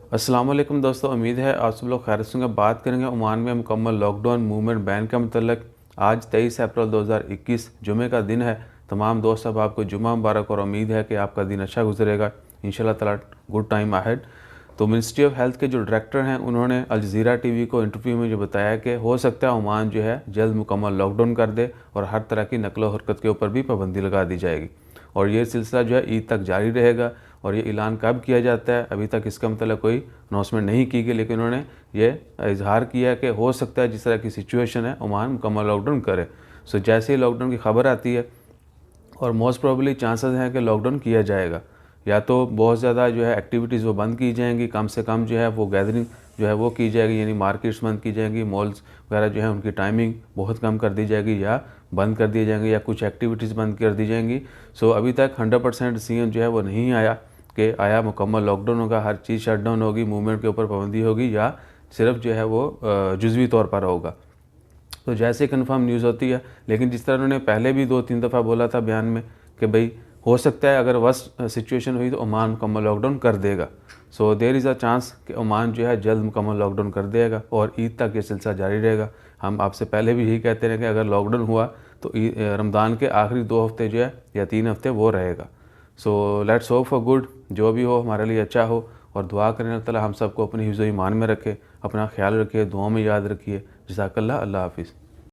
अस्सलाम वालेकुम दोस्तों, उम्मीद है आप सब लोग खैरियत से होंगे। बात करेंगे ओमान में मुकम्मल लॉकडाउन मूवमेंट बैन के मतलब। आज 23 अप्रैल 2021 जुमे का दिन है। तमाम दोस्त अब आपको जुमा मुबारक और उम्मीद है कि आपका दिन अच्छा गुजरेगा इंशाल्लाह ताला। Good time ahead. तो मिनिस्ट्री ऑफ हेल्थ के जो डायरेक्टर हैं उन्होंने अल जज़ीरा टीवी को इंटरव्यू में जो बताया कि हो सकता है ओमान जो है जल्द मुकम्मल लॉकडाउन कर दे और हर तरह की नकलो हरकत के ऊपर भी पाबंदी लगा दी जाएगी और ये सिलसिला जो है ईद तक जारी रहेगा। और ये ऐलान कब किया जाता है अभी तक इसका मतलब कोई अनाउंसमेंट नहीं की गई, लेकिन उन्होंने ये इजहार किया कि हो सकता है जिस तरह की सिचुएशन है ओमान मुकम्मल लॉकडाउन करे। सो जैसे ही लॉकडाउन की खबर आती है और मोस्ट प्रोबेबली चांसेस हैं कि लॉकडाउन किया जाएगा, या तो बहुत ज़्यादा जो है एक्टिविटीज़ वो बंद की जाएंगी, कम से कम जो है वो गैदरिंग जो है वो की जाएगी, यानी मार्केट्स बंद की जाएंगी, मॉल्स वगैरह जो है उनकी टाइमिंग बहुत कम कर दी जाएगी या बंद कर दिए जाएंगे या कुछ एक्टिविटीज़ बंद कर दी जाएंगी। सो अभी तक 100% डिसीजन जो है वो नहीं आया कि आया मुकम्मल लॉकडाउन होगा, हर चीज़ शट डाउन होगी, मूवमेंट के ऊपर पाबंदी होगी या सिर्फ जो है वो जुज़वी तौर पर होगा। तो जैसे कंफर्म न्यूज़ होती है, लेकिन जिस तरह उन्होंने पहले भी 2-3 दफ़ा बोला था बयान में कि भाई हो सकता है अगर वर्स्ट सिचुएशन हुई तो ओमान मुकम्मल लॉकडाउन कर देगा। So there is a chance कि ओमान जो है जल्द मुकम्मल लॉकडाउन कर देगा और ईद तक ये सिलसिला जारी रहेगा। हम आपसे पहले भी यही कहते रहे कि अगर लॉकडाउन हुआ तो रमज़ान के आखिरी 2 हफ़्ते जो है या 3 हफ़्ते वो रहेगा। So let's hope for good, जो भी हो हमारे लिए अच्छा हो और दुआ करें अल्लाह ताला हम सबको अपनी हिफ्ज़-ओ-ईमान में रखे, अपना ख्याल रखिए, दुआओं में याद रखिए। जज़ाकल्लाह, अल्लाह हाफ़िज़।